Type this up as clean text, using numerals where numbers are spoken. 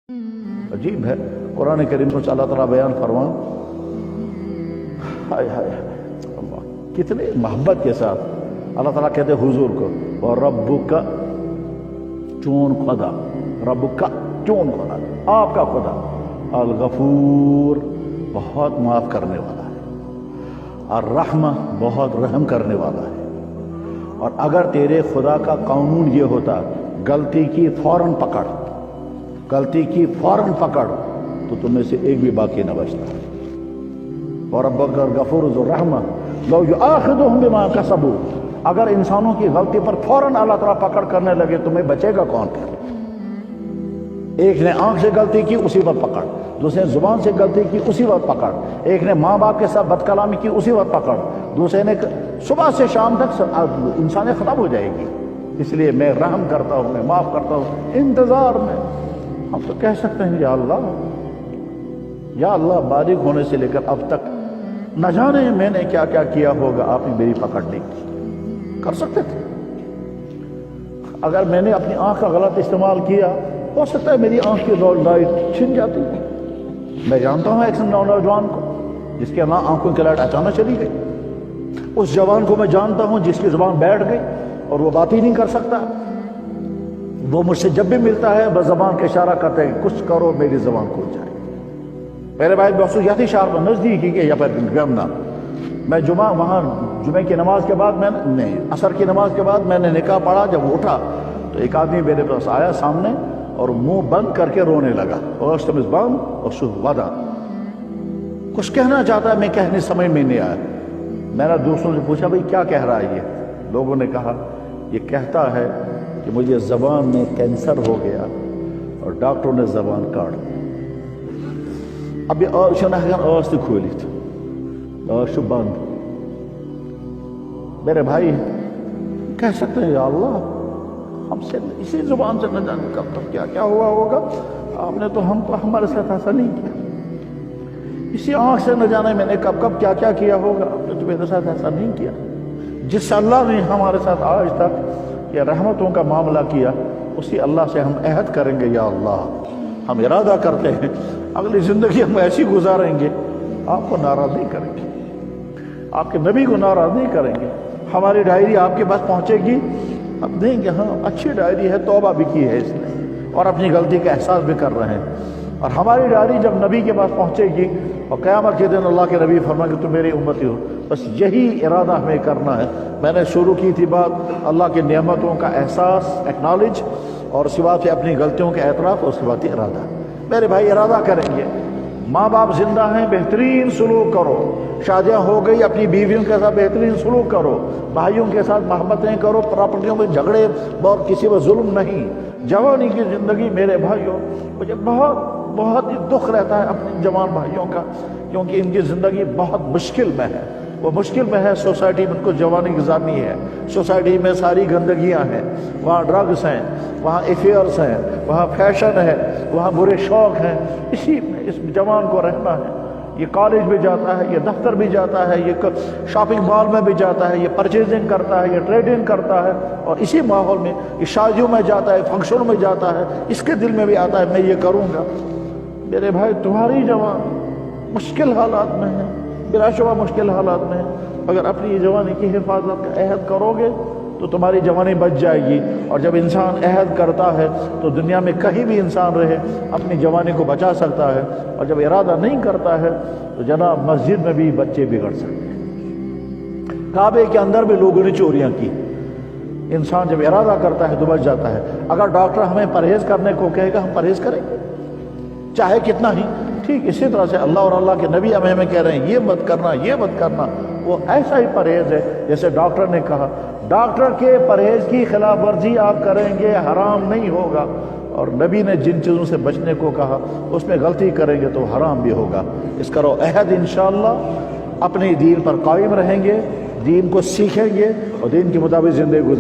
عجیب ہے قرآن کریم میں اللہ تعالیٰ بیان فرمان، ہائے ہائے اللہ کتنے محبت کے ساتھ اللہ تعالیٰ کہتے ہیں حضور کو، اور ربک چون خدا، ربک چون خدا، آپ کا خدا الغفور بہت معاف کرنے والا ہے، الرحمہ بہت رحم کرنے والا ہے۔ اور اگر تیرے خدا کا قانون یہ ہوتا غلطی کی فوراً پکڑ، غلطی کی فوراً پکڑ، تو تم میں سے ایک بھی باقی نہ بچتا۔ اور ربک الغفور ذو الرحمہ لو یؤاخذہم بما کسبوا، اگر انسانوں کی غلطی پر فوراً اللہ تعالیٰ پکڑ کرنے لگے تمہیں بچے گا کون؟ ایک نے آنکھ سے غلطی کی اسی وقت پکڑ، دوسرے نے زبان سے غلطی کی اسی وقت پکڑ، ایک نے ماں باپ کے ساتھ بد کلامی کی اسی وقت پکڑ، دوسرے نے صبح سے شام تک انسانیں ختم ہو جائے گی۔ اس لیے میں رحم کرتا ہوں، میں معاف کرتا ہوں، انتظار میں۔ ہم تو کہہ سکتے ہیں یا اللہ بالغ ہونے سے لے کر اب تک نہ جانے میں نے کیا کیا کیا ہوگا، آپ نے میری پکڑ نہیں کی، کر سکتے تھے۔ اگر میں نے اپنی آنکھ کا غلط استعمال کیا، ہو سکتا ہے میری آنکھ کی لائٹ چھن جاتی ہے۔ میں جانتا ہوں ایک نوجوان کو جس کے آنکھوں کی لائٹ اچانک چلی گئی، اس جوان کو میں جانتا ہوں جس کی زبان بیٹھ گئی اور وہ بات ہی نہیں کر سکتا۔ وہ مجھ سے جب بھی ملتا ہے بس زبان کا اشارہ کرتے ہیں کچھ کرو میری زبان کھل جائے۔ میرے بھائی بخصوصیاتی شہر پر نزدیک ہی یا پھر گمنا، میں وہاں جمعے کی نماز کے بعد عصر کی نماز کے بعد میں نے نکاح پڑھا۔ جب وہ اٹھا تو ایک آدمی میرے پاس آیا سامنے اور منہ بند کر کے رونے لگا، اور ودا کچھ کہنا چاہتا ہے، میں کہنے سمجھ میں نہیں آیا۔ میں نے دوستوں سے پوچھا بھائی کیا کہہ رہا ہے یہ؟ لوگوں نے کہا یہ کہتا ہے کہ مجھے زبان میں کینسر ہو گیا اور ڈاکٹروں نے زبان کاٹ دی۔ اب یہ آواز تو کھولی تھی، آواز بند۔ میرے بھائی کہہ سکتے ہیں یا اللہ ہم سے اسی زبان سے نہ جانے کب تک کیا کیا ہوا ہوگا، آپ نے تو ہمارے ساتھ ایسا نہیں کیا۔ اسی آنکھ سے نہ جانے میں نے کب کیا کیا ہوگا، آپ نے تمہارے ساتھ ایسا نہیں کیا۔ جس اللہ نے ہمارے ساتھ آج تک یہ رحمتوں کا معاملہ کیا، اسی اللہ سے ہم عہد کریں گے یا اللہ ہم ارادہ کرتے ہیں اگلی زندگی ہم ایسی گزاریں گے، آپ کو ناراض نہیں کریں گے، آپ کے نبی کو ناراض نہیں کریں گے۔ ہماری ڈائری آپ کے پاس پہنچے گی، اب دیں گے ہاں اچھی ڈائری ہے، توبہ بھی کی ہے اس نے اور اپنی غلطی کا احساس بھی کر رہے ہیں۔ اور ہماری ڈائری جب نبی کے پاس پہنچے گی اور قیامت کے دن اللہ کے نبی فرمائے کہ تم میری امتی ہو، بس یہی ارادہ ہمیں کرنا ہے۔ میں نے شروع کی تھی بات اللہ کی نعمتوں کا احساس، ایکنالج، اور اس کے بعد سے اپنی غلطیوں کا اعتراف، اور اس کے بعد ارادہ۔ میرے بھائی ارادہ کریں گے، ماں باپ زندہ ہیں بہترین سلوک کرو، شادیاں ہو گئی اپنی بیویوں کے ساتھ بہترین سلوک کرو، بھائیوں کے ساتھ محبتیں کرو، پراپرٹیوں میں جھگڑے اور کسی پر ظلم نہیں۔ جوانی کی زندگی میرے بھائیوں مجھے بہت دکھ رہتا ہے اپنے جوان بھائیوں کا، کیونکہ ان کی زندگی بہت مشکل میں ہے، وہ مشکل میں ہے۔ سوسائٹی میں ان کو جوانی گزارنی ہے، سوسائٹی میں ساری گندگیاں ہیں، وہاں ڈرگس ہیں، وہاں افیئرس ہیں، وہاں فیشن ہے، وہاں برے شوق ہیں۔ اسی میں اس جوان کو رہنا ہے۔ یہ کالج بھی جاتا ہے، یہ دفتر بھی جاتا ہے، یہ شاپنگ مال میں بھی جاتا ہے، یہ پرچیزنگ کرتا ہے، یہ ٹریڈنگ کرتا ہے، اور اسی ماحول میں یہ شادیوں میں جاتا ہے، فنکشنوں میں جاتا ہے، اس کے دل میں بھی آتا ہے میں یہ کروں گا۔ میرے بھائی تمہاری جوان مشکل حالات میں ہے، بلا شبہ مشکل حالات میں ہے۔ اگر اپنی جوانی کی حفاظت کا عہد کرو گے تو تمہاری جوانی بچ جائے گی۔ اور جب انسان عہد کرتا ہے تو دنیا میں کہیں بھی انسان رہے اپنی جوانی کو بچا سکتا ہے، اور جب ارادہ نہیں کرتا ہے تو جناب مسجد میں بھی بچے بگڑ سکتے ہیں، کعبے کے اندر بھی لوگوں نے چوریاں کی۔ انسان جب ارادہ کرتا ہے تو بچ جاتا ہے۔ اگر ڈاکٹر ہمیں پرہیز کرنے کو کہے گا ہم پرہیز کریں گے، چاہے کتنا ہی۔ ٹھیک اسی طرح سے اللہ اور اللہ کے نبی ہمیں کہہ رہے ہیں یہ مت کرنا، یہ مت کرنا، وہ ایسا ہی پرہیز ہے جیسے ڈاکٹر نے کہا۔ ڈاکٹر کے پرہیز کی خلاف ورزی آپ کریں گے حرام نہیں ہوگا، اور نبی نے جن چیزوں سے بچنے کو کہا اس میں غلطی کریں گے تو حرام بھی ہوگا۔ اس کرو عہد، انشاءاللہ اپنے دین پر قائم رہیں گے، دین کو سیکھیں گے اور دین کے مطابق زندگی گزاریں گے۔